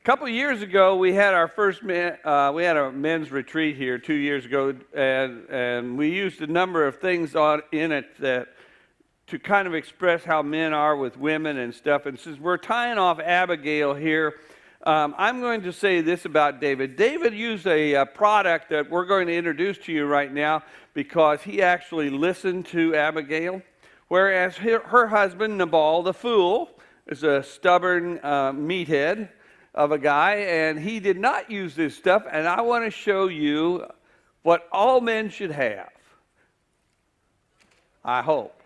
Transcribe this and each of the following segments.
couple years ago, we had our first we had a men's retreat here 2 years ago, and we used a number of things in it to kind of express how men are with women and stuff. And since we're tying off Abigail here, I'm going to say this about David. David used a product that we're going to introduce to you right now because he actually listened to Abigail, whereas her husband, Nabal, the fool, is a stubborn meathead of a guy, and he did not use this stuff, and I want to show you what all men should have. I hope.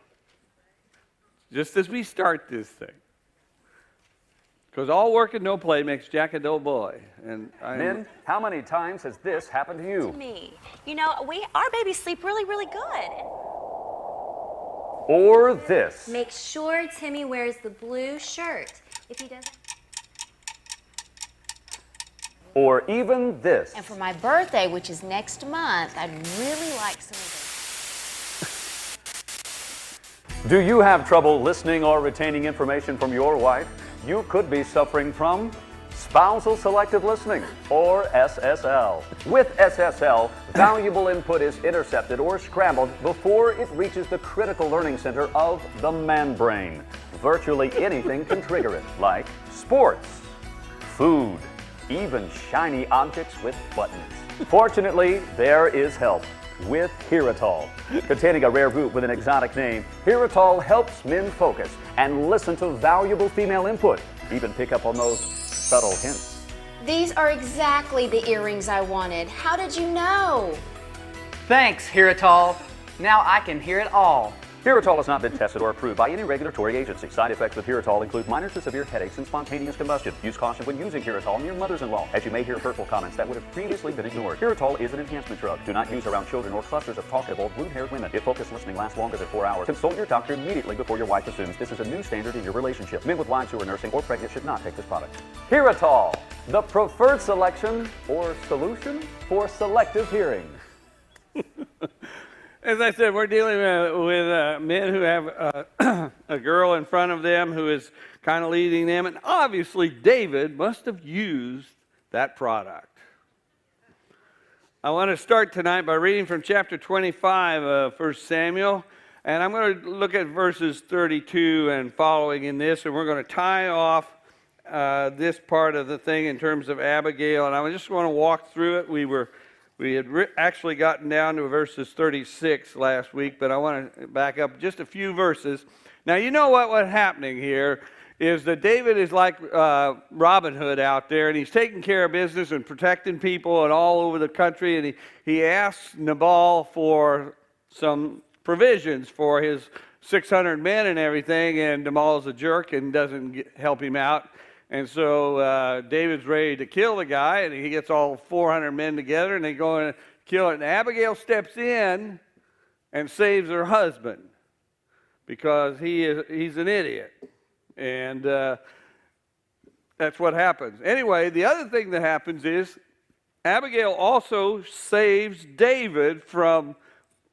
Just as we start this thing. Because all work and no play makes Jack a dull boy. And Men, how many times has this happened to you? To me. You know, our babies sleep really, really good. Or this. Make sure Timmy wears the blue shirt. If he doesn't. Or even this. And for my birthday, which is next month, I'd really like some of this. Do you have trouble listening or retaining information from your wife? You could be suffering from spousal selective listening, or SSL. With SSL, valuable input is intercepted or scrambled before it reaches the critical learning center of the man brain. Virtually anything can trigger it, like sports, food, even shiny objects with buttons. Fortunately, there is help with Heritol. Containing a rare root with an exotic name, Heritol helps men focus and listen to valuable female input, even pick up on those subtle hints. These are exactly the earrings I wanted. How did you know? Thanks, Heritol. Now I can hear it all. Heritol has not been tested or approved by any regulatory agency. Side effects with Heritol include minor to severe headaches and spontaneous combustion. Use caution when using Heritol near mothers-in-law, as you may hear hurtful comments that would have previously been ignored. Heritol is an enhancement drug. Do not use around children or clusters of talkative old blue-haired women. If focused listening lasts longer than 4 hours, consult your doctor immediately before your wife assumes this is a new standard in your relationship. Men with wives who are nursing or pregnant should not take this product. Heritol, the preferred selection or solution for selective hearing. As I said, we're dealing with men who have a girl in front of them who is kind of leading them. And obviously, David must have used that product. I want to start tonight by reading from chapter 25 of 1 Samuel. And I'm going to look at verses 32 and following in this. And we're going to tie off this part of the thing in terms of Abigail. And I just want to walk through it. We had actually gotten down to verses 36 last week, but I want to back up just a few verses. Now, you know what's happening here is that David is like Robin Hood out there, and he's taking care of business and protecting people and all over the country, and he asks Nabal for some provisions for his 600 men and everything, and Nabal's a jerk and doesn't help him out. And so David's ready to kill the guy, and he gets all 400 men together, and they go and kill it. And Abigail steps in and saves her husband because he's an idiot. And that's what happens. Anyway, the other thing that happens is Abigail also saves David from,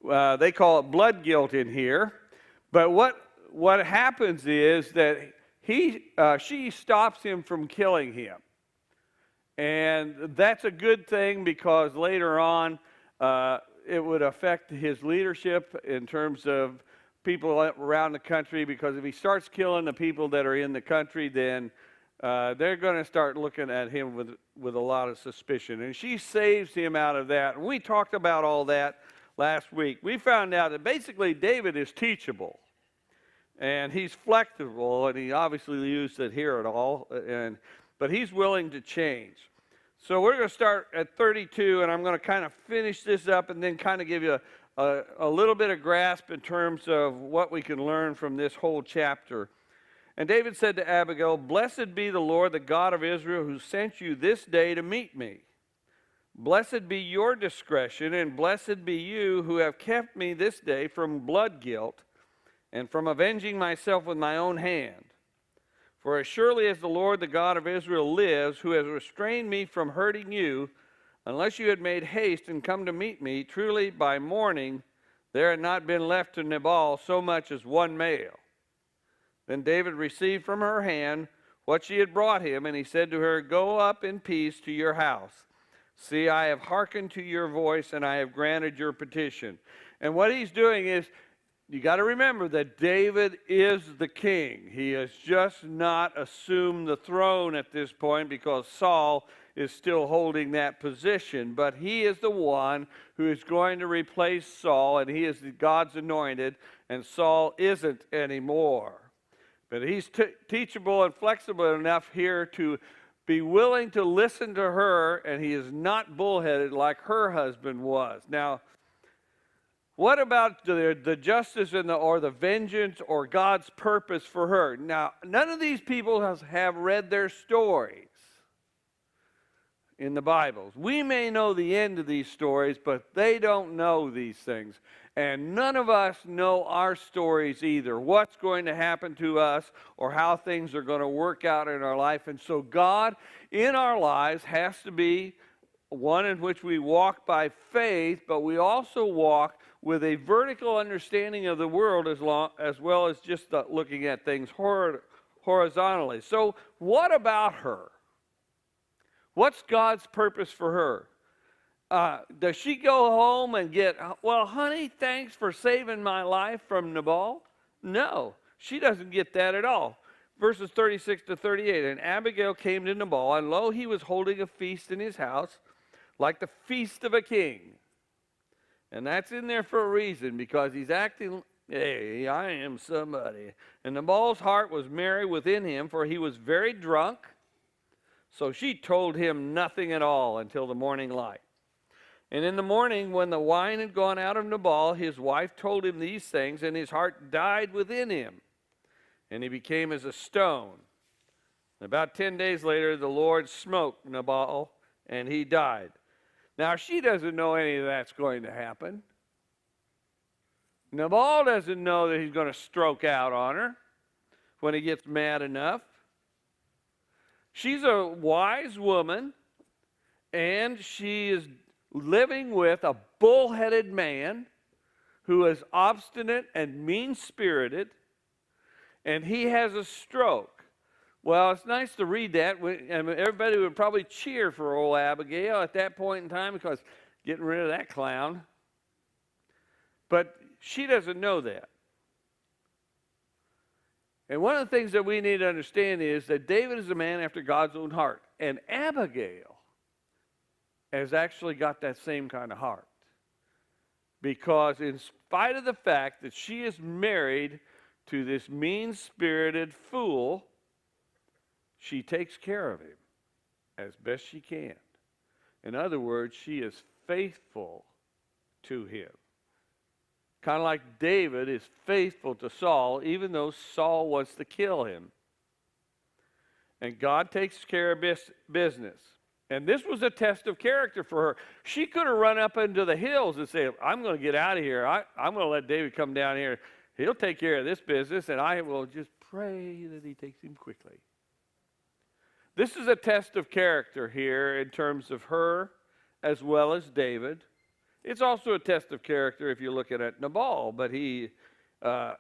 they call it blood guilt in here. But what happens is that she stops him from killing him. And that's a good thing because later on it would affect his leadership in terms of people around the country, because if he starts killing the people that are in the country, then they're going to start looking at him with a lot of suspicion. And she saves him out of that. And we talked about all that last week. We found out that basically David is teachable. And he's flexible, and he obviously used it here at all, but he's willing to change. So we're going to start at 32, and I'm going to kind of finish this up and then kind of give you a little bit of grasp in terms of what we can learn from this whole chapter. And David said to Abigail, "Blessed be the Lord, the God of Israel, who sent you this day to meet me. Blessed be your discretion, and blessed be you who have kept me this day from blood guilt, and from avenging myself with my own hand. For as surely as the Lord, the God of Israel, lives, who has restrained me from hurting you, unless you had made haste and come to meet me, truly by morning there had not been left to Nabal so much as one male." Then David received from her hand what she had brought him, and he said to her, "Go up in peace to your house. See, I have hearkened to your voice, and I have granted your petition." And what he's doing is, you got to remember that David is the king. He has just not assumed the throne at this point because Saul is still holding that position. But he is the one who is going to replace Saul, and he is God's anointed, and Saul isn't anymore. But he's teachable and flexible enough here to be willing to listen to her, and he is not bullheaded like her husband was. Now, what about the justice and or the vengeance or God's purpose for her? Now, none of these people have read their stories in the Bibles. We may know the end of these stories, but they don't know these things. And none of us know our stories either, what's going to happen to us or how things are going to work out in our life. And so God in our lives has to be one in which we walk by faith, but we also walk with a vertical understanding of the world as well as just looking at things horizontally. So what about her? What's God's purpose for her? Does she go home and get, "Well, honey, thanks for saving my life from Nabal"? No, she doesn't get that at all. Verses 36 to 38, "And Abigail came to Nabal, and lo, he was holding a feast in his house, like the feast of a king." And that's in there for a reason, because he's acting, "Hey, I am somebody." And Nabal's heart was merry within him, for he was very drunk. So she told him nothing at all until the morning light. And in the morning, when the wine had gone out of Nabal, his wife told him these things, and his heart died within him, and he became as a stone. And about 10 days later, the Lord smote Nabal, and he died. Now, she doesn't know any of that's going to happen. Nabal doesn't know that he's going to stroke out on her when he gets mad enough. She's a wise woman, and she is living with a bullheaded man who is obstinate and mean-spirited, and he has a stroke. Well, it's nice to read that, and everybody would probably cheer for old Abigail at that point in time because getting rid of that clown. But she doesn't know that. And one of the things that we need to understand is that David is a man after God's own heart, and Abigail has actually got that same kind of heart. Because in spite of the fact that she is married to this mean-spirited fool, she takes care of him as best she can. In other words, she is faithful to him. Kind of like David is faithful to Saul, even though Saul wants to kill him. And God takes care of business. And this was a test of character for her. She could have run up into the hills and said, "I'm going to get out of here. I'm going to let David come down here. He'll take care of this business, and I will just pray that he takes him quickly." This is a test of character here in terms of her as well as David. It's also a test of character if you're looking at Nabal, but he's not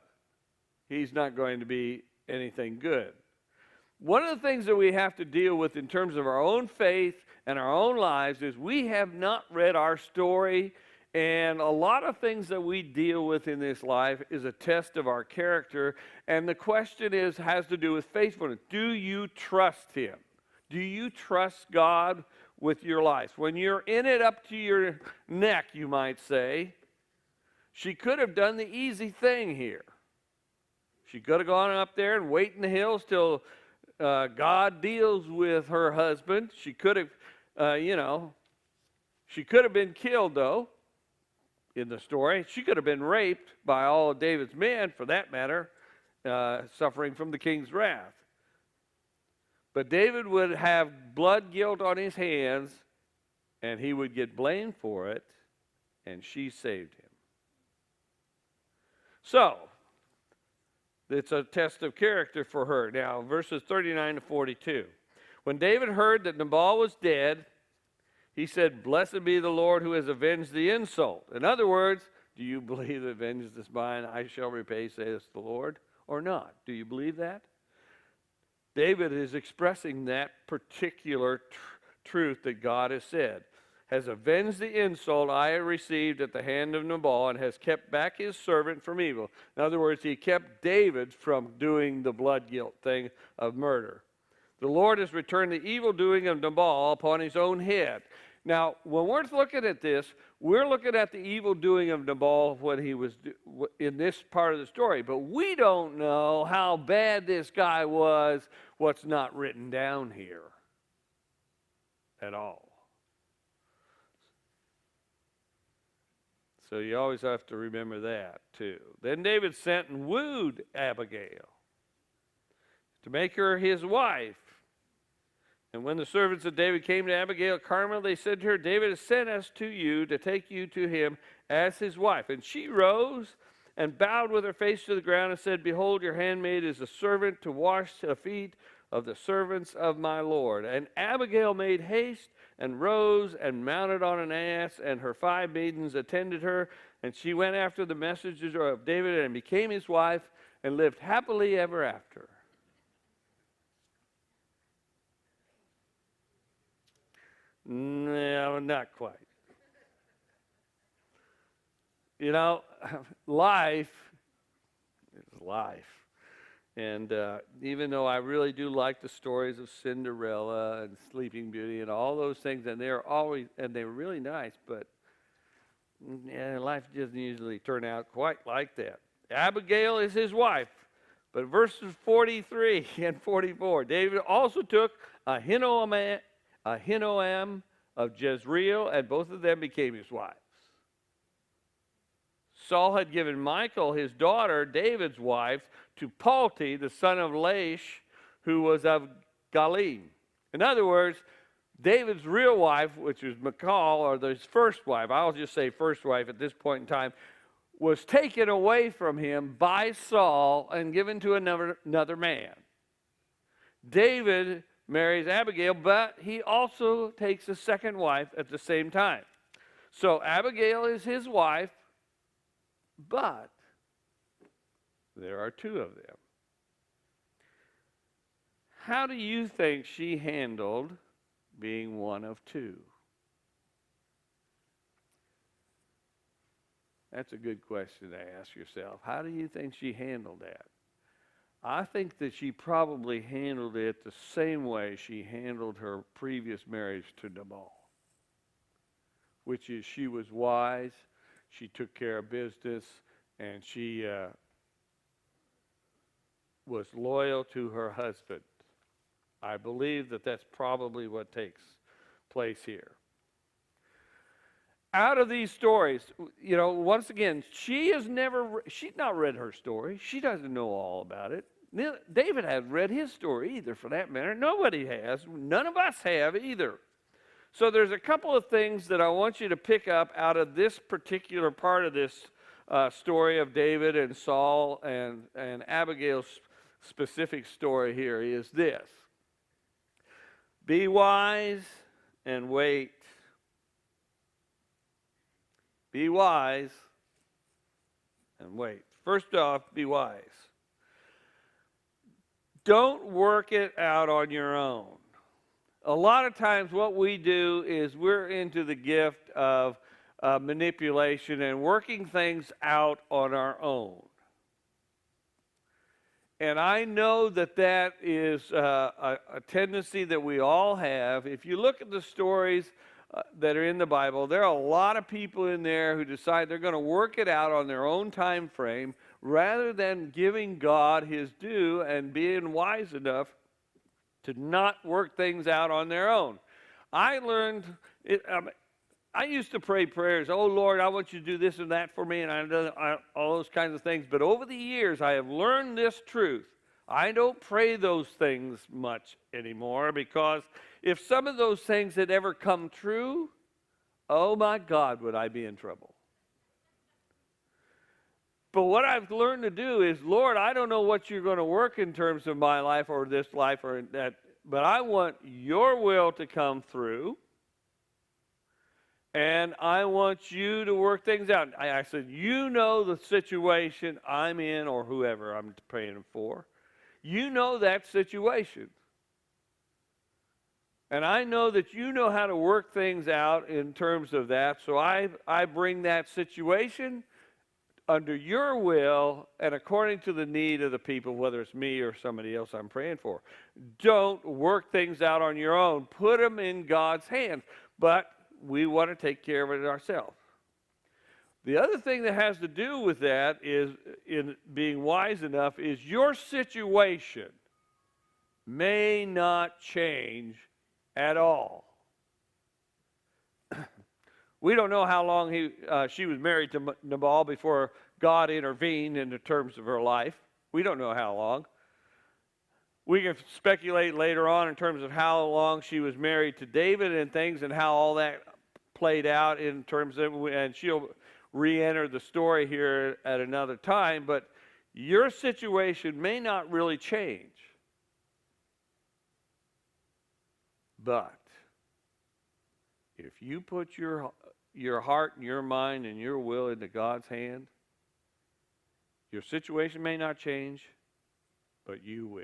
going to be anything good. One of the things that we have to deal with in terms of our own faith and our own lives is we have not read our story, and a lot of things that we deal with in this life is a test of our character, and the question has to do with faithfulness. Do you trust him? Do you trust God with your life? When you're in it up to your neck, you might say, she could have done the easy thing here. She could have gone up there and wait in the hills till God deals with her husband. She could have, she could have been killed, though, in the story. She could have been raped by all of David's men, for that matter, suffering from the king's wrath. But David would have blood guilt on his hands, and he would get blamed for it, and she saved him. So, it's a test of character for her. Now, verses 39 to 42. When David heard that Nabal was dead, he said, "Blessed be the Lord who has avenged the insult." In other words, do you believe that vengeance is mine, I shall repay, says the Lord, or not? Do you believe that? David is expressing that particular truth that God has said. Has avenged the insult I have received at the hand of Nabal and has kept back his servant from evil. In other words, he kept David from doing the blood guilt thing of murder. The Lord has returned the evil doing of Nabal upon his own head. Now, when we're looking at this, we're looking at the evil doing of Nabal when he was in this part of the story. But we don't know how bad this guy was, what's not written down here at all. So you always have to remember that, too. Then David sent and wooed Abigail to make her his wife. And when the servants of David came to Abigail at Carmel, they said to her, David has sent us to you to take you to him as his wife. And she rose and bowed with her face to the ground and said, Behold, your handmaid is a servant to wash the feet of the servants of my Lord. And Abigail made haste and rose and mounted on an ass, and her 5 maidens attended her. And she went after the messengers of David and became his wife and lived happily ever after. No, not quite. You know, life is life. And even though I really do like the stories of Cinderella and Sleeping Beauty and all those things, and they're really nice, but life doesn't usually turn out quite like that. Abigail is his wife. But verses 43 and 44, David also took Ahinoam of Jezreel, and both of them became his wives. Saul had given Michal, his daughter, David's wife, to Palti, the son of Laish, who was of Galim. In other words, David's real wife, which was Michal, or his first wife, I'll just say first wife at this point in time, was taken away from him by Saul and given to another man. David marries Abigail, but he also takes a second wife at the same time. So Abigail is his wife, but there are 2 of them. How do you think she handled being one of 2? That's a good question to ask yourself. How do you think she handled that? I think that she probably handled it the same way she handled her previous marriage to Nabal, which is she was wise, she took care of business, and she was loyal to her husband. I believe that that's probably what takes place here. Out of these stories, you know, once again, she's not read her story. She doesn't know all about it. David hasn't read his story either, for that matter. Nobody has. None of us have either. So there's a couple of things that I want you to pick up out of this particular part of this story of David and Saul and Abigail's specific story here is this. Be wise and wait. Be wise and wait. First off, be wise. Don't work it out on your own. A lot of times what we do is we're into the gift of manipulation and working things out on our own. And I know that that is a tendency that we all have. If you look at the stories that are in the Bible, there are a lot of people in there who decide they're going to work it out on their own time frame rather than giving God his due and being wise enough to not work things out on their own. I learned, I used to pray prayers, oh Lord, I want you to do this and that for me, and I've done all those kinds of things. But over the years, I have learned this truth. I don't pray those things much anymore, because if some of those things had ever come true, oh my God, would I be in trouble. But what I've learned to do is, Lord, I don't know what you're going to work in terms of my life or this life or that, but I want your will to come through, and I want you to work things out. I said, you know the situation I'm in or whoever I'm praying for. You know that situation. And I know that you know how to work things out in terms of that. So I bring that situation under your will and according to the need of the people, whether it's me or somebody else I'm praying for. Don't work things out on your own. Put them in God's hands. But we want to take care of it ourselves. The other thing that has to do with that is, in being wise enough, is your situation may not change at all. We don't know how long she was married to Nabal before God intervened in the terms of her life. We don't know how long. We can speculate later on in terms of how long she was married to David and things and how all that played out in terms of, and she'll re-enter the story here at another time, but your situation may not really change. But if you put your heart and your mind and your will into God's hand, your situation may not change, but you will.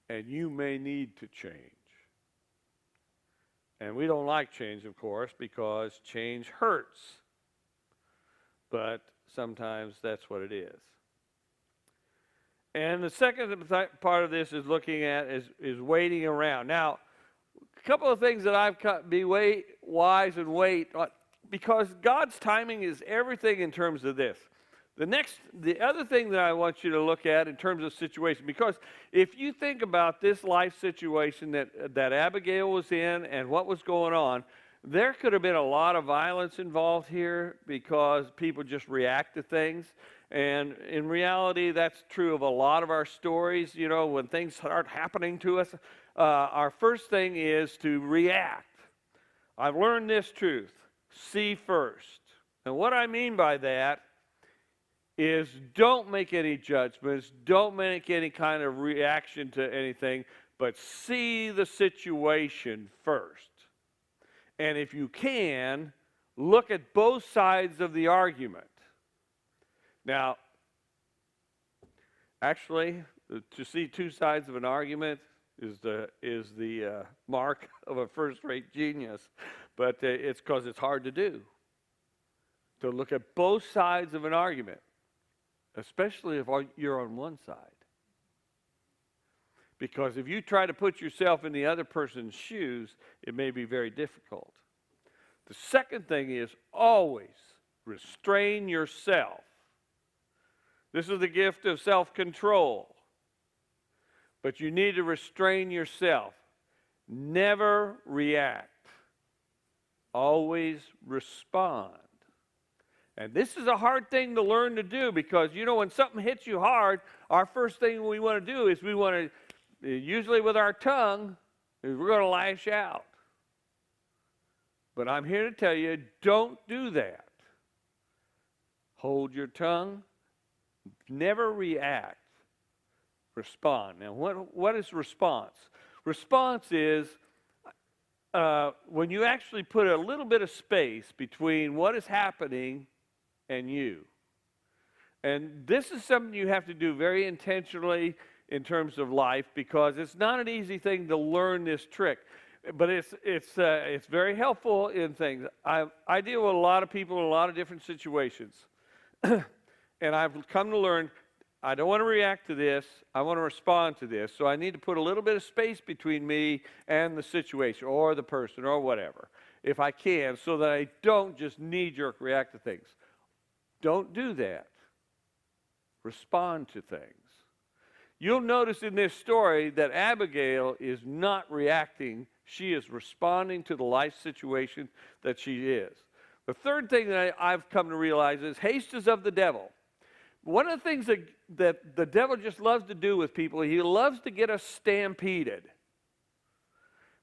And you may need to change. And we don't like change, of course, because change hurts. But sometimes that's what it is. And the second part of this is looking at is waiting around. Now, a couple of things that I've cut, be wise and wait, because God's timing is everything in terms of this. The other thing that I want you to look at in terms of situation, because if you think about this life situation that Abigail was in and what was going on, there could have been a lot of violence involved here because people just react to things. And in reality, that's true of a lot of our stories. You know, when things start happening to us, our first thing is to react. I've learned this truth: see first. And what I mean by that is don't make any judgments, don't make any kind of reaction to anything, but see the situation first. And if you can, look at both sides of the argument. Now, actually, to see two sides of an argument is the mark of a first-rate genius, but it's because it's hard to do. To look at both sides of an argument, especially if you're on one side. Because if you try to put yourself in the other person's shoes, it may be very difficult. The second thing is always restrain yourself. This is the gift of self-control. But you need to restrain yourself. Never react. Always respond. And this is a hard thing to learn to do because, you know, when something hits you hard, our first thing we want to do is we want to, usually with our tongue, is we're going to lash out. But I'm here to tell you, don't do that. Hold your tongue. Never react. Respond. Now, what is response? Response is when you actually put a little bit of space between what is happening and you. And this is something you have to do very intentionally in terms of life because it's not an easy thing to learn this trick. But it's very helpful in things. I deal with a lot of people in a lot of different situations. And I've come to learn, I don't want to react to this. I want to respond to this. So I need to put a little bit of space between me and the situation or the person or whatever, if I can, so that I don't just knee-jerk react to things. Don't do that. Respond to things. You'll notice in this story that Abigail is not reacting. She is responding to the life situation that she is. The third thing that I've come to realize is haste is of the devil. One of the things that the devil just loves to do with people, he loves to get us stampeded.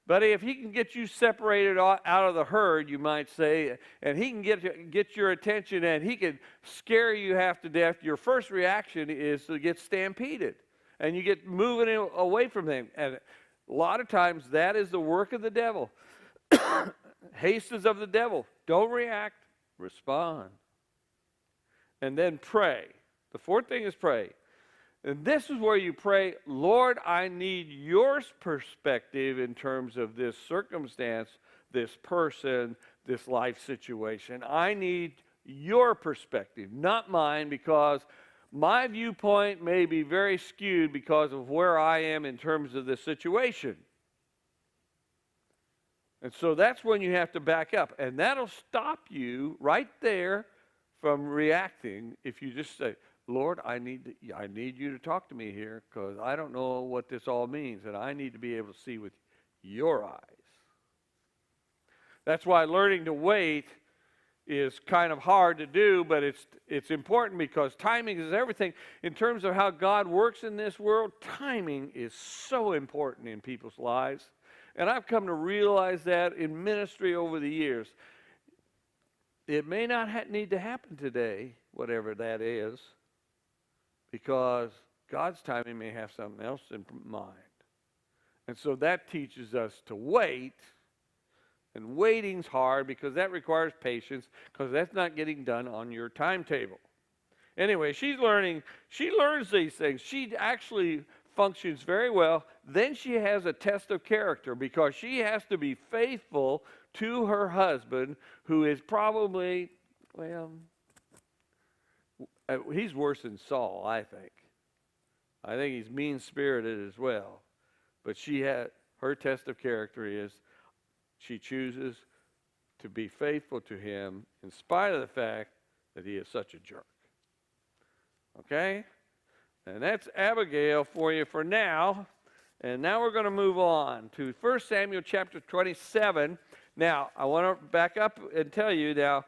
But if he can get you separated out of the herd, you might say, and he can get your attention and he can scare you half to death, your first reaction is to get stampeded. And you get moving away from him. And a lot of times that is the work of the devil. Haste is of the devil. Don't react, respond. And then pray. The fourth thing is pray. And this is where you pray, Lord, I need your perspective in terms of this circumstance, this person, this life situation. I need your perspective, not mine, because my viewpoint may be very skewed because of where I am in terms of the situation. And so that's when you have to back up. And that'll stop you right there from reacting if you just say, Lord, I need you to talk to me here because I don't know what this all means, and I need to be able to see with your eyes. That's why learning to wait is kind of hard to do, but it's important because timing is everything. In terms of how God works in this world, timing is so important in people's lives. And I've come to realize that in ministry over the years. It may not need to happen today, whatever that is, because God's timing may have something else in mind. And so that teaches us to wait. And waiting's hard because that requires patience, because that's not getting done on your timetable. Anyway, she learns these things. She actually functions very well. Then she has a test of character because she has to be faithful to her husband, who is probably, well, he's worse than Saul, I think. I think he's mean-spirited as well. But her test of character is she chooses to be faithful to him in spite of the fact that he is such a jerk. Okay? And that's Abigail for you for now. And now we're going to move on to 1 Samuel chapter 27. Now, I want to back up and tell you now,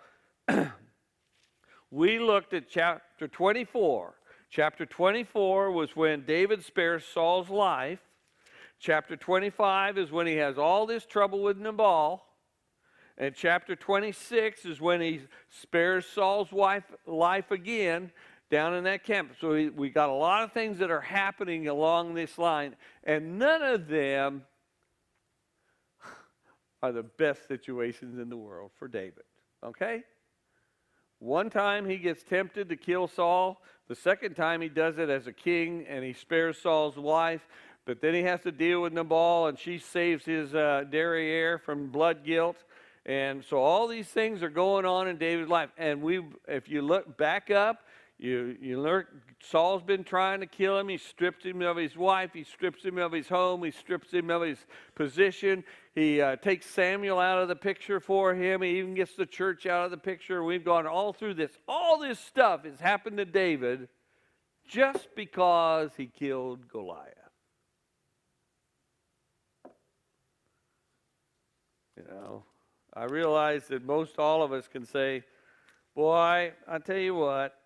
we looked at chapter 24. Chapter 24 was when David spares Saul's life. Chapter 25 is when he has all this trouble with Nabal. And chapter 26 is when he spares Saul's life again down in that camp. So we got a lot of things that are happening along this line. And none of them are the best situations in the world for David. Okay? One time he gets tempted to kill Saul. The second time he does it as a king and he spares Saul's wife. But then he has to deal with Nabal, and she saves his derriere from blood guilt. And so all these things are going on in David's life. And if you look back up, you learn Saul's been trying to kill him. He strips him of his wife. He strips him of his home. He strips him of his position. He takes Samuel out of the picture for him. He even gets the church out of the picture. We've gone all through this. All this stuff has happened to David just because he killed Goliath. You know, I realize that most all of us can say, boy, I tell you what,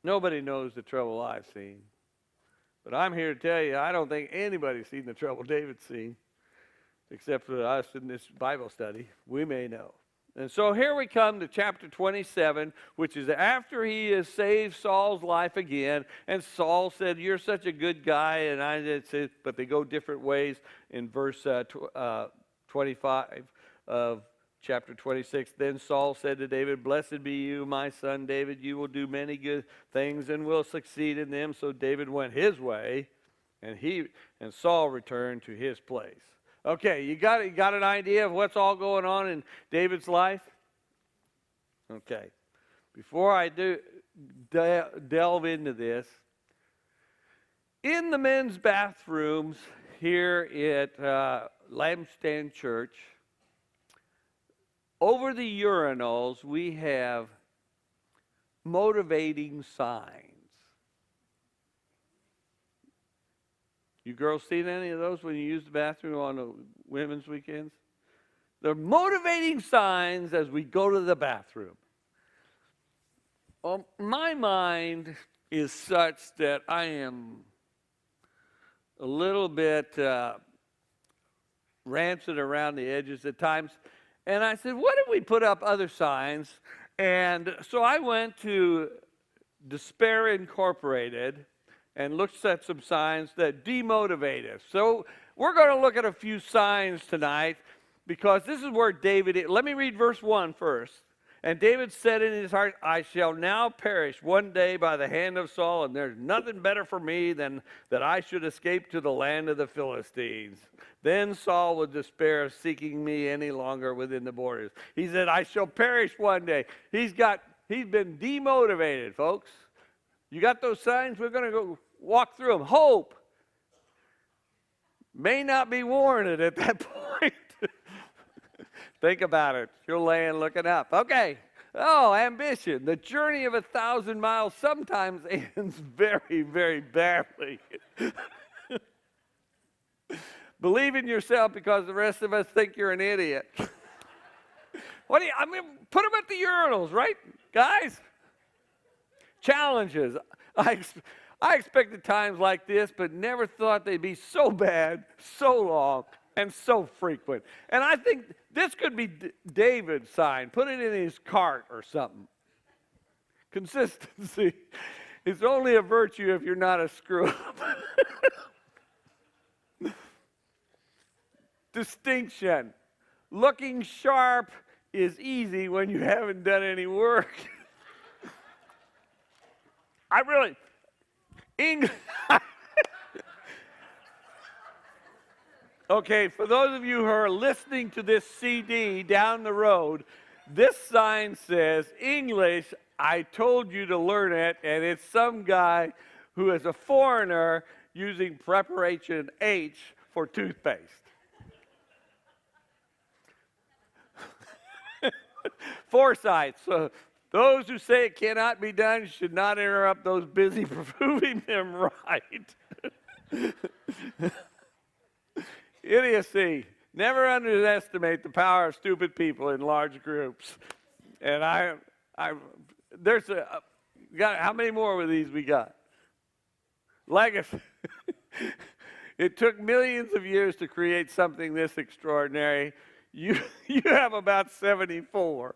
nobody knows the trouble I've seen. But I'm here to tell you, I don't think anybody's seen the trouble David's seen, except for us in this Bible study. We may know. And so here we come to chapter 27, which is after he has saved Saul's life again. And Saul said, you're such a good guy. And I did say, but they go different ways in verse 25 of chapter 26. Then Saul said to David, blessed be you, my son David. You will do many good things and will succeed in them. So David went his way, and Saul returned to his place. Okay, you got an idea of what's all going on in David's life? Okay. Before I delve into this, in the men's bathrooms here at Lampstand Church, over the urinals, we have motivating signs. You girls seen any of those when you use the bathroom on the women's weekends? They're motivating signs as we go to the bathroom. Well, my mind is such that I am a little bit rancid around the edges at times. And I said, what if we put up other signs? And so I went to Despair Incorporated and looked at some signs that demotivate us. So we're going to look at a few signs tonight because this is where David is. Let me read verse 1 first. And David said in his heart, I shall now perish one day by the hand of Saul, and there's nothing better for me than that I should escape to the land of the Philistines. Then Saul would despair of seeking me any longer within the borders. He said, I shall perish one day. He's been demotivated, folks. You got those signs? We're going to go walk through them. Hope may not be warranted at that point. Think about it. You're laying looking up. Okay. Oh, ambition. The journey of 1,000 miles sometimes ends very, very badly. Believe in yourself because the rest of us think you're an idiot. Put them at the urinals, right, guys? Challenges. I expected times like this, but never thought they'd be so bad, so long, and so frequent. And I think this could be David's sign. Put it in his cart or something. Consistency is only a virtue if you're not a screw-up. Distinction. Looking sharp is easy when you haven't done any work. Okay, for those of you who are listening to this CD down the road, this sign says, English, I told you to learn it, and it's some guy who is a foreigner using preparation H for toothpaste. Foresight. So those who say it cannot be done should not interrupt those busy proving them right. Idiocy. Never underestimate the power of stupid people in large groups. And how many more of these we got? Legacy. It took millions of years to create something this extraordinary. You have about 74.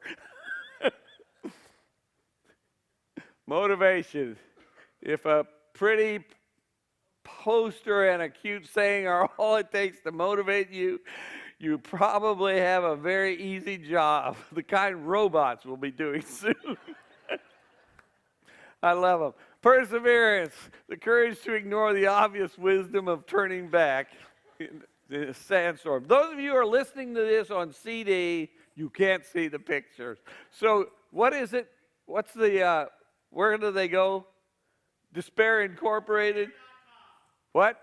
Motivation. If a pretty poster and a cute saying are all it takes to motivate you, you probably have a very easy job, the kind robots will be doing soon. I love them. Perseverance, the courage to ignore the obvious wisdom of turning back in a sandstorm. Those of you who are listening to this on CD, you can't see the pictures. So what is it? What's the, where do they go? Despair Incorporated? What?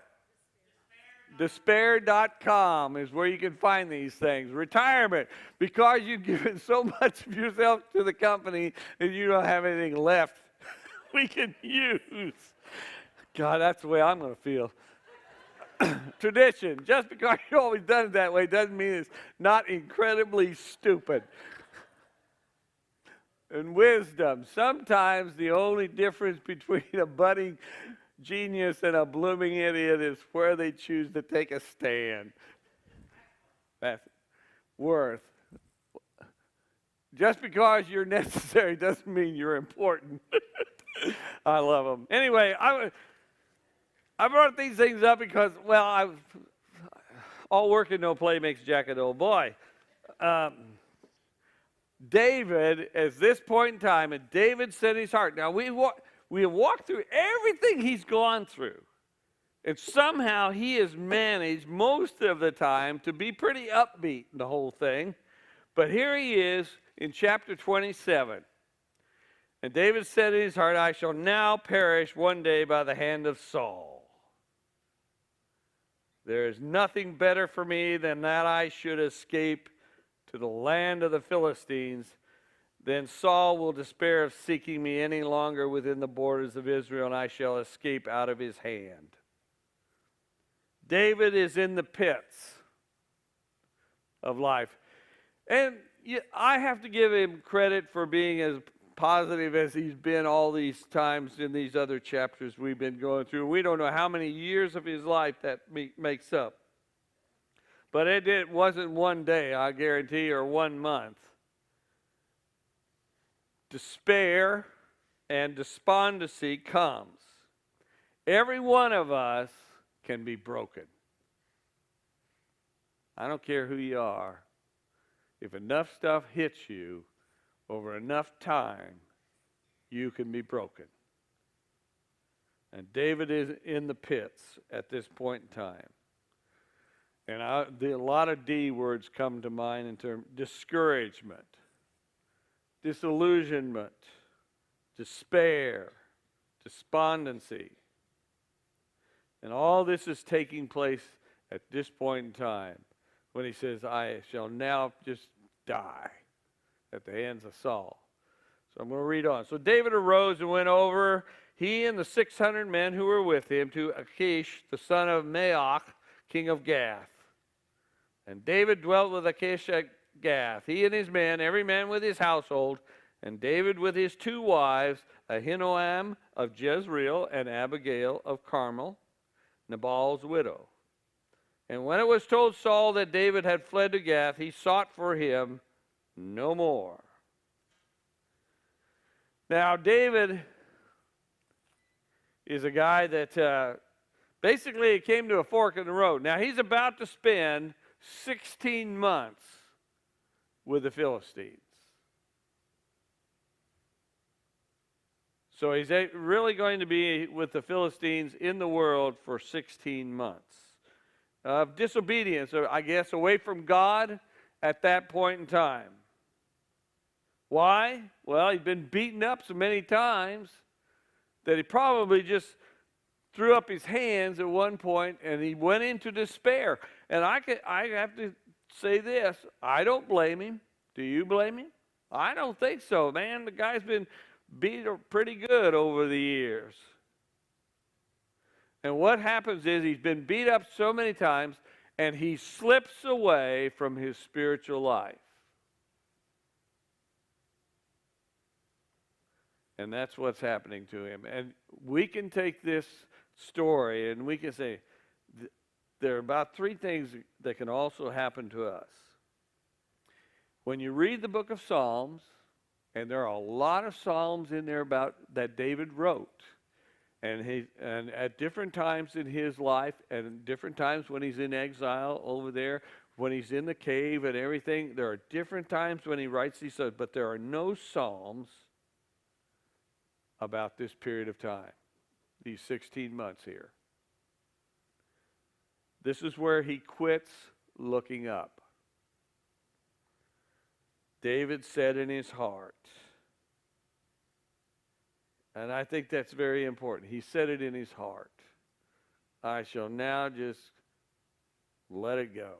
Despair.com is where you can find these things. Retirement, because you've given so much of yourself to the company and you don't have anything left we can use. God, that's the way I'm going to feel. Tradition, just because you've always done it that way doesn't mean it's not incredibly stupid. And wisdom, sometimes the only difference between a budding genius and a blooming idiot is where they choose to take a stand. That's worth. Just because you're necessary doesn't mean you're important. I love them. Anyway, I brought these things up because, well, all work and no play makes Jack a dull boy. David, at this point in time, and David said in his heart, now we have walked through everything he's gone through, and somehow he has managed most of the time to be pretty upbeat in the whole thing. But here he is in chapter 27. And David said in his heart, I shall now perish one day by the hand of Saul. There is nothing better for me than that I should escape to the land of the Philistines. Then Saul will despair of seeking me any longer within the borders of Israel, and I shall escape out of his hand. David is in the pits of life. And I have to give him credit for being as positive as he's been all these times in these other chapters we've been going through. We don't know how many years of his life that makes up. But it wasn't one day, I guarantee, or 1 month. Despair and despondency comes. Every one of us can be broken. I don't care who you are. If enough stuff hits you, over enough time, you can be broken. And David is in the pits at this point in time. And a lot of D words come to mind in terms of discouragement, disillusionment, despair, despondency. And all this is taking place at this point in time when he says, I shall now just die at the hands of Saul. So I'm going to read on. So David arose and went over, he and the 600 men who were with him, to Achish, the son of Maoch, king of Gath. And David dwelt with Achish at Gath, he and his men, every man with his household, and David with his 2 wives, Ahinoam of Jezreel and Abigail of Carmel, Nabal's widow. And when it was told Saul that David had fled to Gath, he sought for him no more. Now, David is a guy that basically came to a fork in the road. Now, he's about to spend 16 months with the Philistines. So he's really going to be with the Philistines in the world for 16 months of disobedience, I guess, away from God at that point in time. Why? Well, he'd been beaten up so many times that he probably just threw up his hands at one point and he went into despair. And I have to say this, I don't blame him. Do you blame him? I don't think so, man. The guy's been beat pretty good over the years. And what happens is he's been beat up so many times and he slips away from his spiritual life. And that's what's happening to him. And we can take this story and we can say there are about 3 things that can also happen to us. When you read the book of Psalms, and there are a lot of Psalms in there about that David wrote, and at different times in his life, and different times when he's in exile over there, when he's in the cave and everything, there are different times when he writes these songs, but there are no Psalms about this period of time, these 16 months here. This is where he quits looking up. David said in his heart, and I think that's very important. He said it in his heart. I shall now just let it go.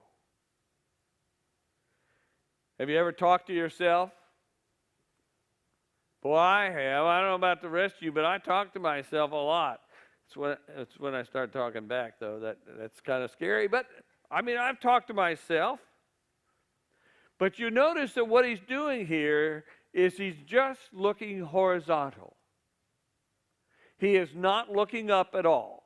Have you ever talked to yourself? Boy, I have. I don't know about the rest of you, but I talk to myself a lot. It's when I start talking back, though. That's kind of scary. But, I mean, I've talked to myself. But you notice that what he's doing here is he's just looking horizontal. He is not looking up at all.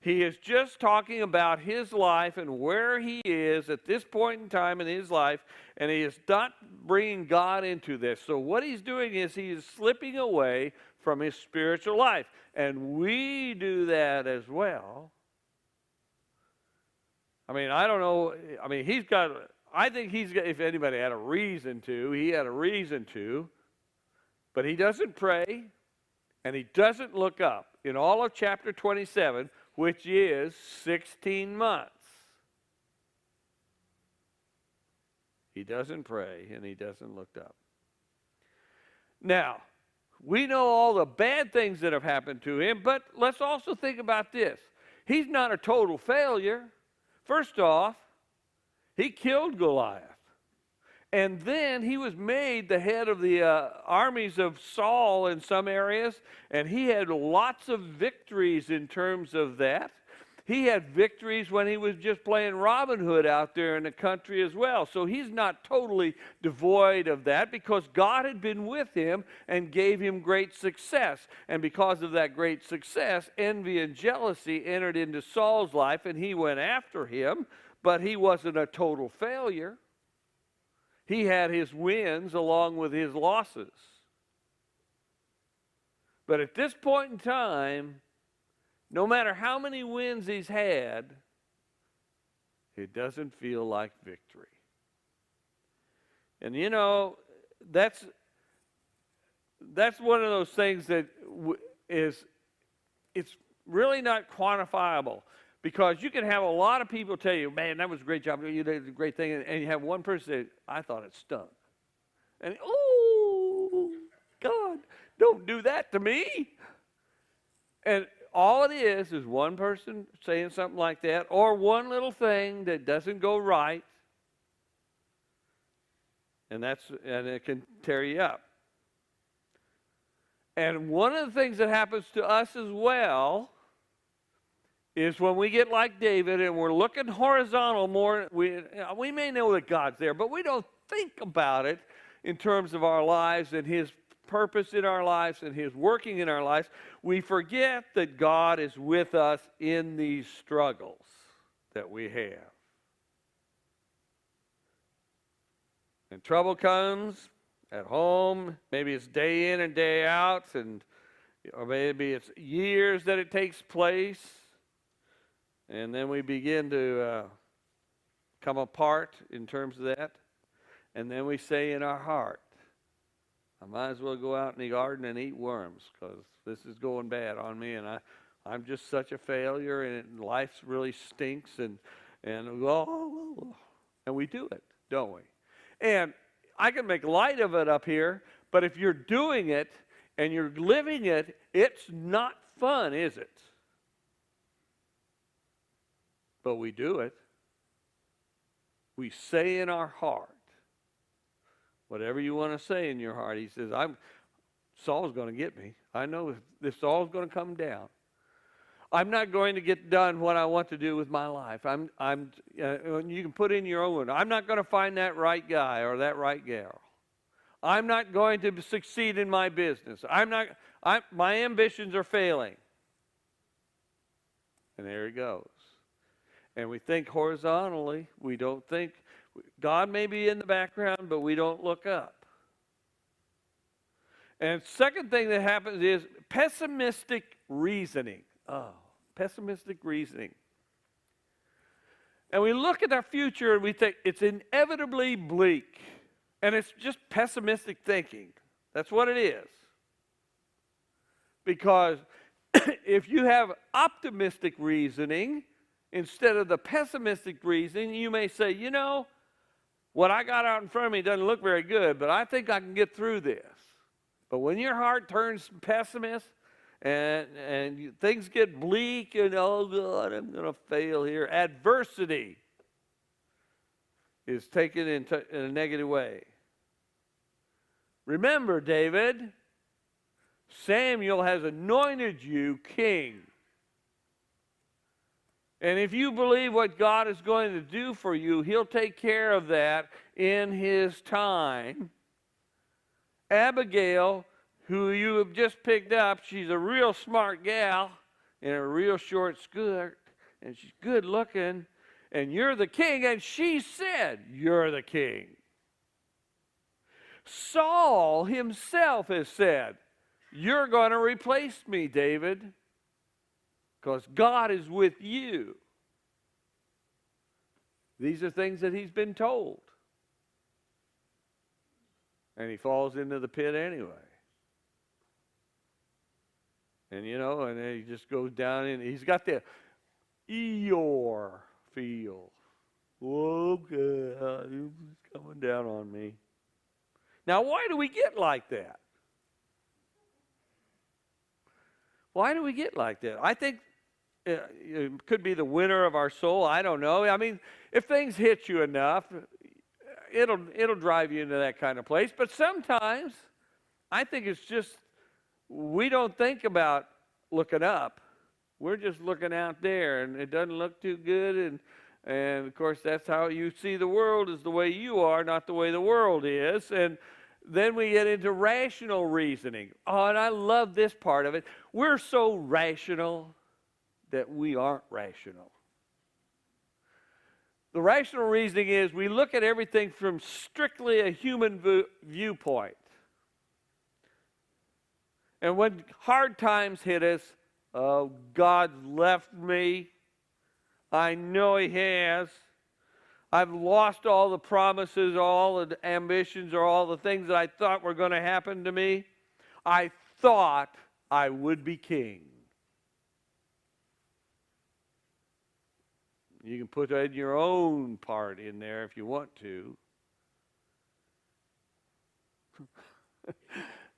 He is just talking about his life and where he is at this point in time in his life, and he is not bringing God into this. So what he's doing is he is slipping away from his spiritual life, and we do that as well. I mean, I don't know. I mean, I think if anybody had a reason to, he had a reason to, but he doesn't pray, and he doesn't look up. In all of chapter 27, which is 16 months. He doesn't pray and he doesn't look up. Now, we know all the bad things that have happened to him, but let's also think about this. He's not a total failure. First off, he killed Goliath. And then he was made the head of the armies of Saul in some areas, and he had lots of victories in terms of that. He had victories when he was just playing Robin Hood out there in the country as well. So he's not totally devoid of that because God had been with him and gave him great success. And because of that great success, envy and jealousy entered into Saul's life, and he went after him, but he wasn't a total failure. He had his wins along with his losses. But at this point in time, no matter how many wins he's had, it doesn't feel like victory. And you know, that's that's one of those things that it's really not quantifiable, because you can have a lot of people tell you, man, that was a great job, you did a great thing, and you have one person say, I thought it stunk. And, oh, God, don't do that to me. And all it is one person saying something like that, or one little thing that doesn't go right, and it can tear you up. And one of the things that happens to us as well is when we get like David and we're looking horizontal more, we may know that God's there, but we don't think about it in terms of our lives and his purpose in our lives and his working in our lives. We forget that God is with us in these struggles that we have. And trouble comes at home, maybe it's day in and day out, or maybe it's years that it takes place, and then we begin to come apart in terms of that, and then we say in our heart, I might as well go out in the garden and eat worms, because this is going bad on me, and I'm just such a failure, and life really stinks, and we do it, don't we? And I can make light of it up here, but if you're doing it and you're living it, it's not fun, is it? But we do it. We say in our heart, whatever you want to say in your heart. He says, Saul's going to get me. I know this Saul's going to come down. I'm not going to get done what I want to do with my life. You can put in your own. I'm not going to find that right guy or that right gal. I'm not going to succeed in my business. My ambitions are failing. And there he goes. And we think horizontally. We don't think, God may be in the background, but we don't look up. And second thing that happens is pessimistic reasoning. Oh, pessimistic reasoning. And we look at our future and we think it's inevitably bleak. And it's just pessimistic thinking. That's what it is. Because if you have optimistic reasoning instead of the pessimistic reasoning, you may say, you know, what I got out in front of me doesn't look very good, but I think I can get through this. But when your heart turns pessimist, and things get bleak, and oh God, I'm going to fail here. Adversity is taken in a negative way. Remember, David, Samuel has anointed you king. And if you believe what God is going to do for you, he'll take care of that in his time. Abigail, who you have just picked up, she's a real smart gal in a real short skirt, and she's good looking, and you're the king, and she said, you're the king. Saul himself has said, you're going to replace me, David, because God is with you. These are things that he's been told. And he falls into the pit anyway. And and then he just goes down and he's got the Eeyore feel. Oh, God, he's coming down on me. Now, why do we get like that? Why do we get like that? I think it could be the winner of our soul. I don't know. I mean, if things hit you enough, it'll drive you into that kind of place. But sometimes, I think it's just we don't think about looking up. We're just looking out there, and it doesn't look too good. And of course, that's how you see the world, is the way you are, not the way the world is. And then we get into rational reasoning. Oh, and I love this part of it. We're so rational that we aren't rational. The rational reasoning is we look at everything from strictly a human viewpoint. And when hard times hit us, oh, God's left me. I know he has. I've lost all the promises, all the ambitions, or all the things that I thought were going to happen to me. I thought I would be king. You can put in your own part in there if you want to.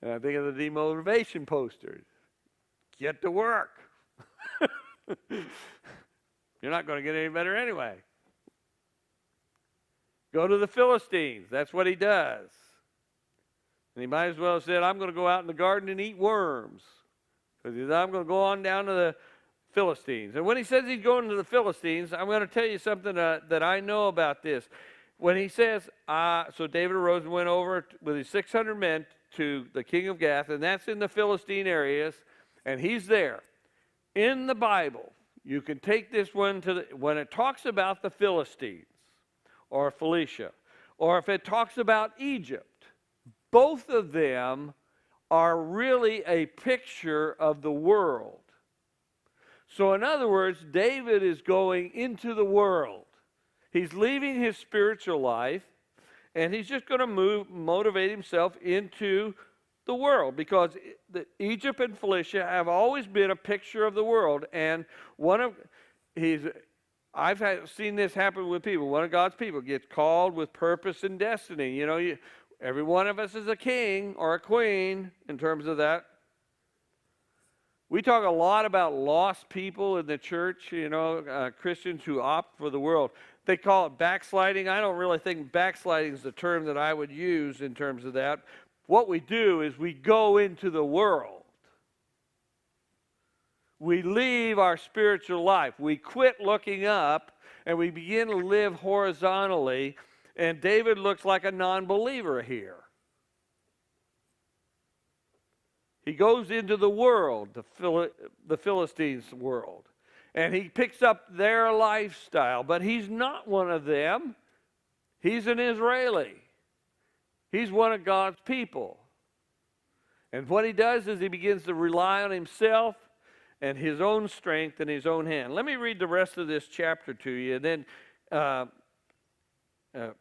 And I think of the demotivation posters. Get to work. You're not going to get any better anyway. Go to the Philistines. That's what he does. And he might as well have said, I'm going to go out in the garden and eat worms. Because he said, I'm going to go on down to the Philistines. And when he says he's going to the Philistines, I'm going to tell you something that I know about this. When he says, so David arose and went over with his 600 men to the king of Gath, and that's in the Philistine areas, and he's there. In the Bible, you can take this one to when it talks about the Philistines, or Philistia, or if it talks about Egypt, both of them are really a picture of the world. So in other words, David is going into the world. He's leaving his spiritual life, and he's just going to motivate himself into the world, because Egypt and Philistia have always been a picture of the world. And I've seen this happen with people. One of God's people gets called with purpose and destiny. You know, every one of us is a king or a queen in terms of that. We talk a lot about lost people in the church, Christians who opt for the world. They call it backsliding. I don't really think backsliding is the term that I would use in terms of that. What we do is we go into the world. We leave our spiritual life. We quit looking up and we begin to live horizontally. And David looks like a non-believer here. He goes into the world, the Philistines' world, and he picks up their lifestyle. But he's not one of them. He's an Israeli. He's one of God's people. And what he does is he begins to rely on himself and his own strength and his own hand. Let me read the rest of this chapter to you, and then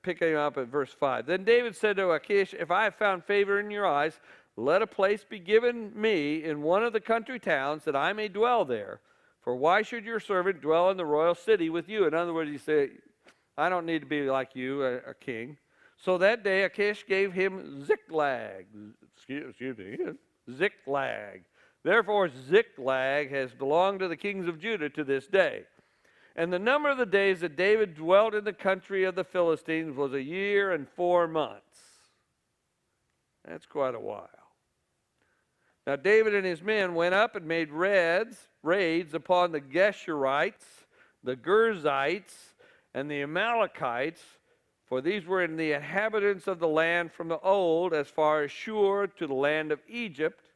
picking up at verse 5. Then David said to Achish, if I have found favor in your eyes, let a place be given me in one of the country towns that I may dwell there. For why should your servant dwell in the royal city with you? In other words, he said, I don't need to be like you, a king. So that day Achish gave him Ziklag. Ziklag. Therefore Ziklag has belonged to the kings of Judah to this day. And the number of the days that David dwelt in the country of the Philistines was 1 year and 4 months. That's quite a while. Now David and his men went up and made raids upon the Geshurites, the Girzites, and the Amalekites, for these were in the inhabitants of the land from the old, as far as Shur to the land of Egypt.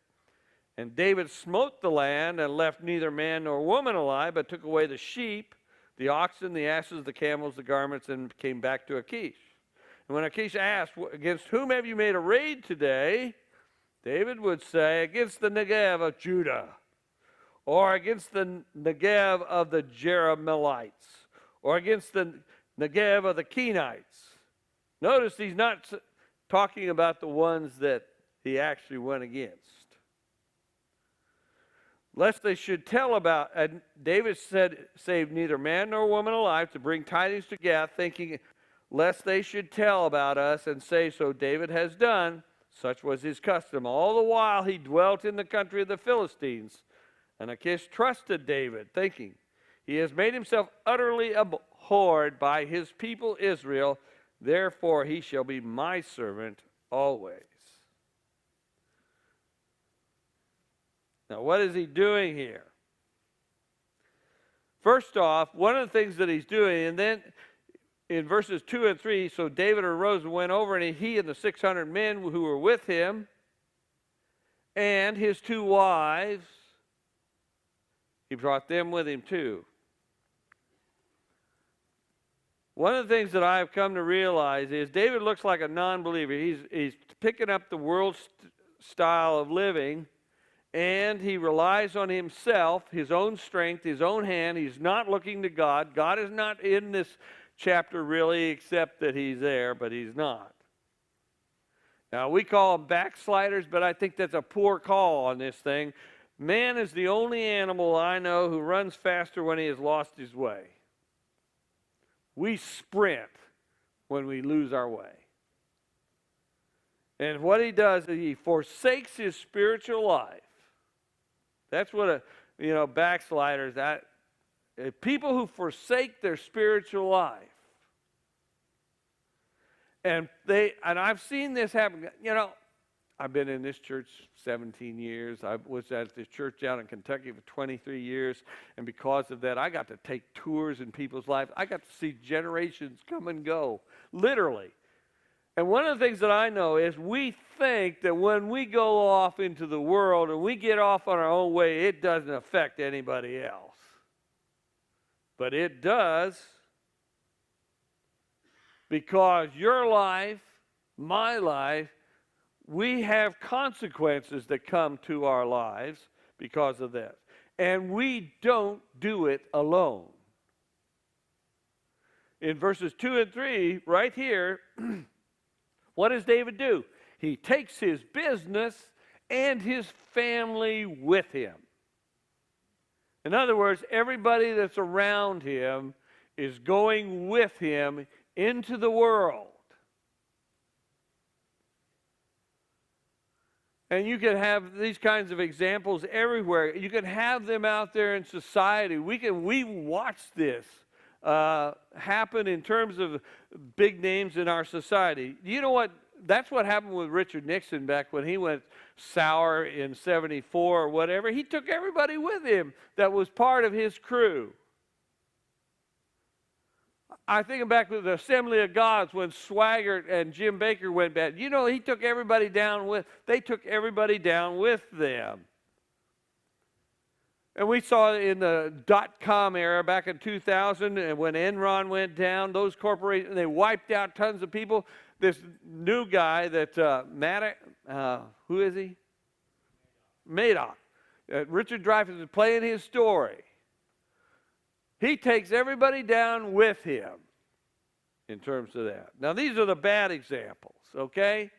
And David smote the land and left neither man nor woman alive, but took away the sheep, the oxen, the asses, the camels, the garments, and came back to Achish. And when Achish asked, against whom have you made a raid today? David would say, against the Negev of Judah, or against the Negev of the Jerahmeelites, or against the Negev of the Kenites. Notice he's not talking about the ones that he actually went against. Lest they should tell about, and David said, save neither man nor woman alive to bring tidings to Gath, thinking, lest they should tell about us and say, so David has done. Such was his custom. All the while he dwelt in the country of the Philistines. And Achish trusted David, thinking, he has made himself utterly abhorred by his people Israel, therefore he shall be my servant always. Now what is he doing here? First off, one of the things that he's doing, and then in verses 2 and 3, so David arose and went over, and he and the 600 men who were with him, and his 2 wives, he brought them with him too. One of the things that I've come to realize is David looks like a non-believer. He's picking up the world's style of living, and he relies on himself, his own strength, his own hand. He's not looking to God. God is not in this chapter really, except that he's there, but he's not. Now, we call them backsliders, but I think that's a poor call on this thing. Man is the only animal I know who runs faster when he has lost his way. We sprint when we lose our way. And what he does is he forsakes his spiritual life. That's what backsliders, people who forsake their spiritual life. And I've seen this happen. I've been in this church 17 years. I was at this church down in Kentucky for 23 years. And because of that, I got to take tours in people's lives. I got to see generations come and go, literally. And one of the things that I know is we think that when we go off into the world and we get off on our own way, it doesn't affect anybody else. But it does. Because your life, my life, we have consequences that come to our lives because of this. And we don't do it alone. In verses 2 and 3, right here, what does David do? He takes his business and his family with him. In other words, everybody that's around him is going with him into the world. And you can have these kinds of examples everywhere. You can have them out there in society. We watch this happen in terms of big names in our society. You know what? That's what happened with Richard Nixon back when he went sour in 74 or whatever. He took everybody with him that was part of his crew. I think back to the Assembly of Gods when Swaggart and Jim Baker went bad. They took everybody down with them. And we saw in the .com era back in 2000, and when Enron went down, those corporations, they wiped out tons of people. This new guy that, who is he? Madoff. Richard Dreyfuss is playing his story. He takes everybody down with him in terms of that. Now, these are the bad examples, okay?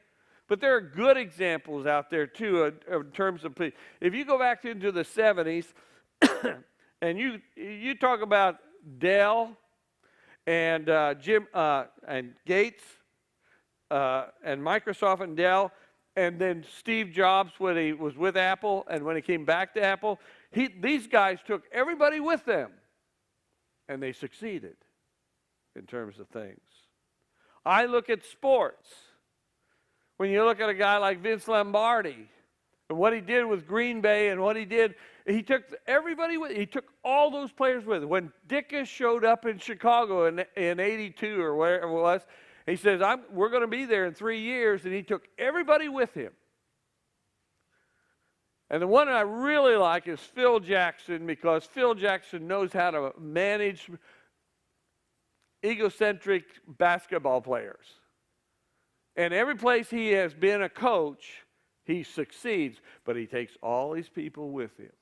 But there are good examples out there, too, in terms of people. If you go back into the 70s, and you talk about Dell and Jim and Gates and Microsoft and Dell, and then Steve Jobs when he was with Apple and when he came back to Apple, these guys took everybody with them. And they succeeded in terms of things. I look at sports. When you look at a guy like Vince Lombardi and what he did with Green Bay and what he did, he took everybody with. He took all those players with him. When Dickus showed up in Chicago in 82 or wherever it was, he says, we're going to be there in 3 years, and he took everybody with him. And the one I really like is Phil Jackson, because Phil Jackson knows how to manage egocentric basketball players. And every place he has been a coach, he succeeds, but he takes all these people with him.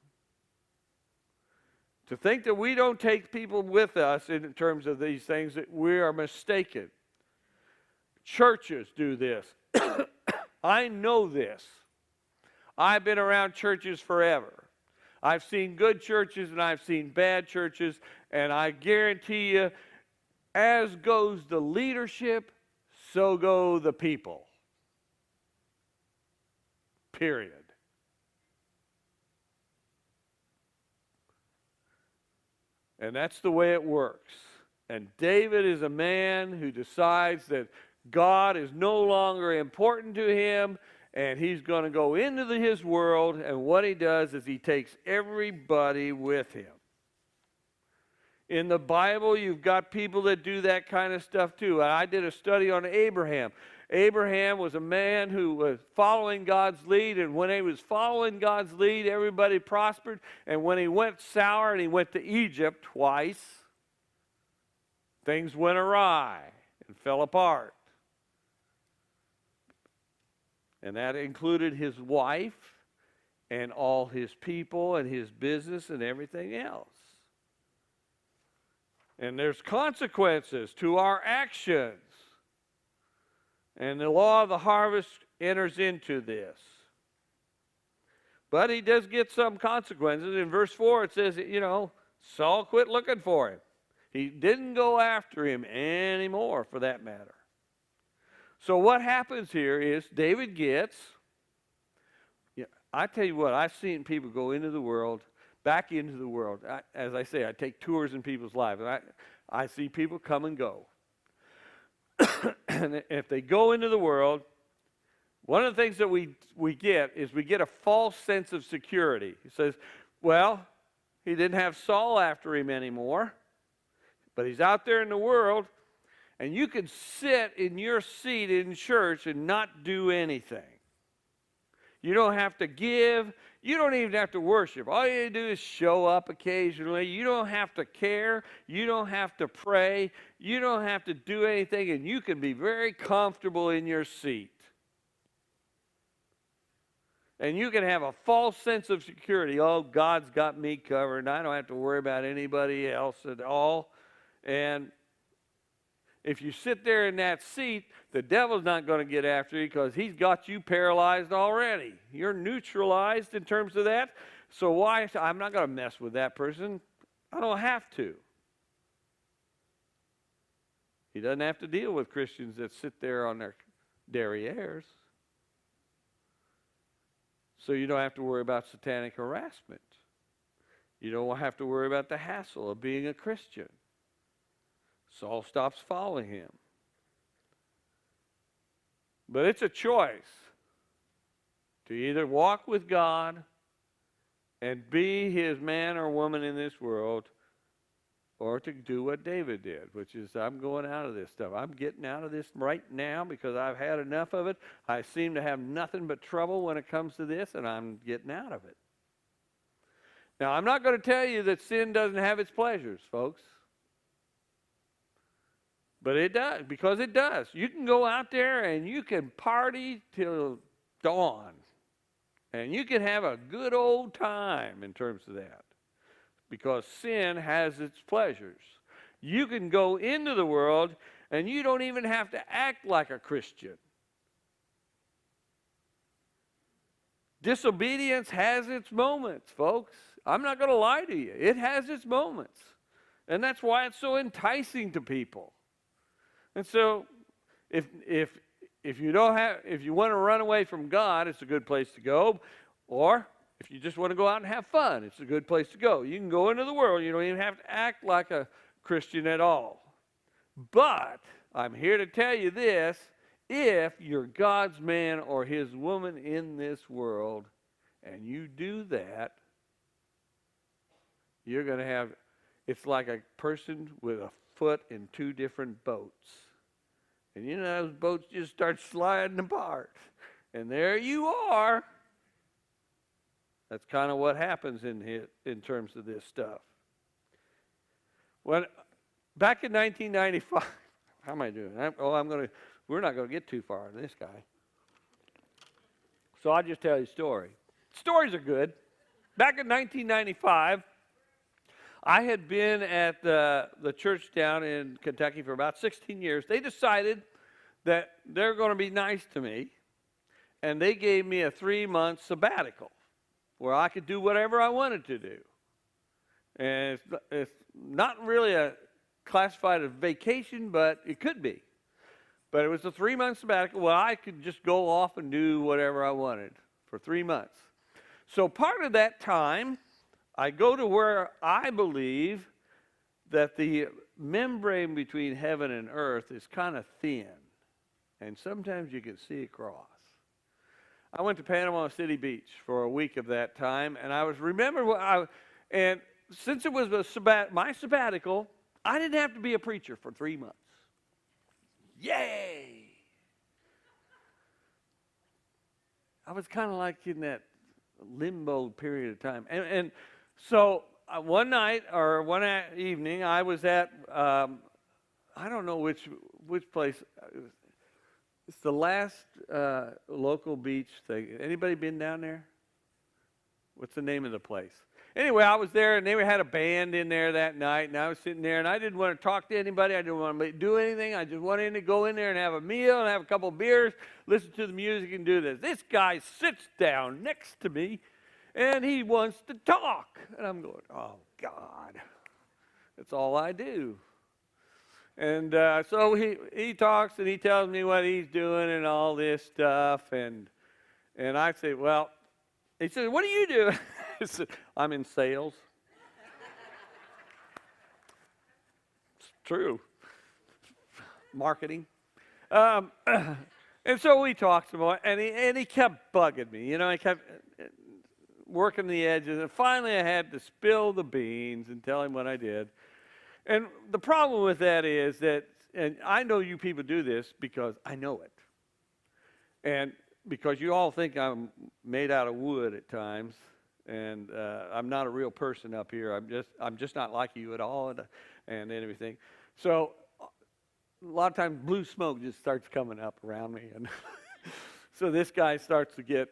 To think that we don't take people with us in terms of these things, that we are mistaken. Churches do this. I know this. I've been around churches forever. I've seen good churches and I've seen bad churches, and I guarantee you, as goes the leadership, so go the people. Period. And that's the way it works. And David is a man who decides that God is no longer important to him, and he's going to go into his world, and what he does is he takes everybody with him. In the Bible, you've got people that do that kind of stuff too. I did a study on Abraham. Abraham was a man who was following God's lead, and when he was following God's lead, everybody prospered. And when he went sour and he went to Egypt twice, things went awry and fell apart. And that included his wife and all his people and his business and everything else. And there's consequences to our actions. And the law of the harvest enters into this. But he does get some consequences. In verse 4, it says, Saul quit looking for him. He didn't go after him anymore, for that matter. So what happens here is David gets, I tell you what, I've seen people go into the world, back into the world. As I say, I take tours in people's lives. And I see people come and go. And if they go into the world, one of the things that we get is we get a false sense of security. He says, well, he didn't have Saul after him anymore, but he's out there in the world, and you can sit in your seat in church and not do anything. You don't have to give. You don't even have to worship. All you do is show up occasionally. You don't have to care. You don't have to pray. You don't have to do anything, and you can be very comfortable in your seat. And you can have a false sense of security. Oh, God's got me covered, and I don't have to worry about anybody else at all. And if you sit there in that seat, the devil's not going to get after you because he's got you paralyzed already. You're neutralized in terms of that. So why? I'm not going to mess with that person. I don't have to. He doesn't have to deal with Christians that sit there on their derrieres. So you don't have to worry about satanic harassment. You don't have to worry about the hassle of being a Christian. Saul stops following him. But it's a choice to either walk with God and be his man or woman in this world, or to do what David did, which is, I'm going out of this stuff. I'm getting out of this right now because I've had enough of it. I seem to have nothing but trouble when it comes to this, and I'm getting out of it. Now, I'm not going to tell you that sin doesn't have its pleasures, folks. But it does, because it does. You can go out there and you can party till dawn. And you can have a good old time in terms of that. Because sin has its pleasures. You can go into the world and you don't even have to act like a Christian. Disobedience has its moments, folks. I'm not going to lie to you. It has its moments. And that's why it's so enticing to people. And so if you want to run away from God, it's a good place to go. Or if you just want to go out and have fun, it's a good place to go. You can go into the world. You don't even have to act like a Christian at all. But I'm here to tell you this. If you're God's man or his woman in this world, and you do that, you're going to have, it's like a person with a foot in two different boats. And those boats just start sliding apart. And there you are. That's kind of what happens in terms of this stuff. Back in 1995, how am I doing? We're not going to get too far on this guy. So I'll just tell you a story. Stories are good. Back in 1995, I had been at the church down in Kentucky for about 16 years. They decided that they're going to be nice to me, and they gave me a 3-month sabbatical where I could do whatever I wanted to do. And it's not really classified as vacation, but it could be. But it was a 3-month sabbatical where I could just go off and do whatever I wanted for 3 months. So part of that time, I go to where I believe that the membrane between heaven and earth is kind of thin. And sometimes you can see across. I went to Panama City Beach for a week of that time, and and since it was my sabbatical, I didn't have to be a preacher for 3 months. Yay! I was kind of like in that limbo period of time. And so one night or one evening, I was at, I don't know which place. It's the last local beach thing. Anybody been down there? What's the name of the place? Anyway, I was there, and they had a band in there that night, and I was sitting there, and I didn't want to talk to anybody. I didn't want to do anything. I just wanted to go in there and have a meal and have a couple of beers, listen to the music, and do this. This guy sits down next to me, and he wants to talk. And I'm going, oh, God, that's all I do. And so he talks, and he tells me what he's doing and all this stuff, and I say, well, he said, what do you do? I said, I'm in sales. It's true. Marketing. And so we talked some more, and he kept bugging me. You know, he kept working the edges, and finally I had to spill the beans and tell him what I did. And the problem with that is that, and I know you people do this because I know it. And because you all think I'm made out of wood at times, and I'm not a real person up here. I'm just not like you at all, and everything. So a lot of times blue smoke just starts coming up around me, and so this guy starts to get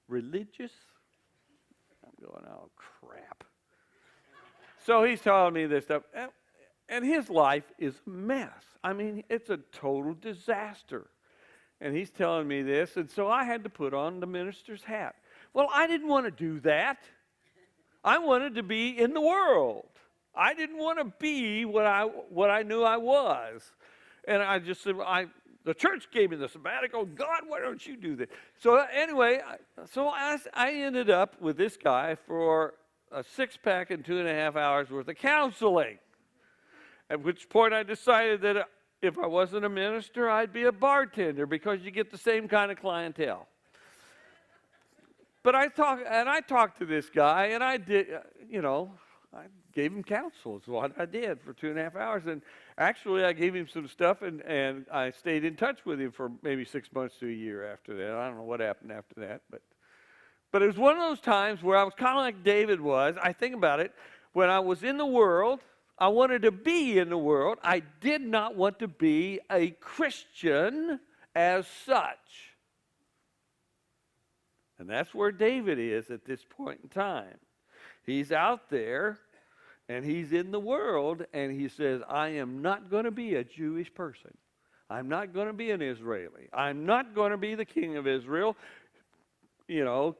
religious. I'm going, oh crap. So he's telling me this stuff, and his life is a mess. I mean, it's a total disaster. And he's telling me this, and so I had to put on the minister's hat. Well, I didn't want to do that. I wanted to be in the world. I didn't want to be what I knew I was. And I just said, the church gave me the sabbatical. God, why don't you do that? So anyway, I ended up with this guy for a 6-pack and 2.5 hours worth of counseling. At which point I decided that if I wasn't a minister, I'd be a bartender because you get the same kind of clientele. But I talked to this guy, and I did, I gave him counsel is what I did for 2.5 hours. And actually, I gave him some stuff, and I stayed in touch with him for maybe 6 months to a year after that. I don't know what happened after that, but it was one of those times where I was kind of like David was. I think about it. When I was in the world, I wanted to be in the world. I did not want to be a Christian as such. And that's where David is at this point in time. He's out there, and he's in the world, and he says, I am not going to be a Jewish person. I'm not going to be an Israeli. I'm not going to be the king of Israel,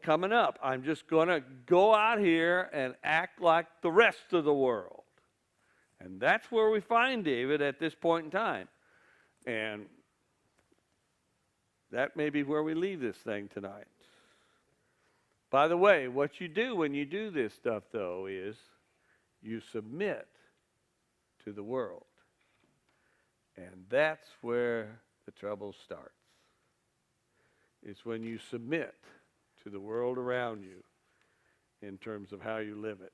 coming up. I'm just going to go out here and act like the rest of the world. And that's where we find David at this point in time. And that may be where we leave this thing tonight. By the way, what you do when you do this stuff, though, is you submit to the world. And that's where the trouble starts. It's when you submit to the world around you in terms of how you live it.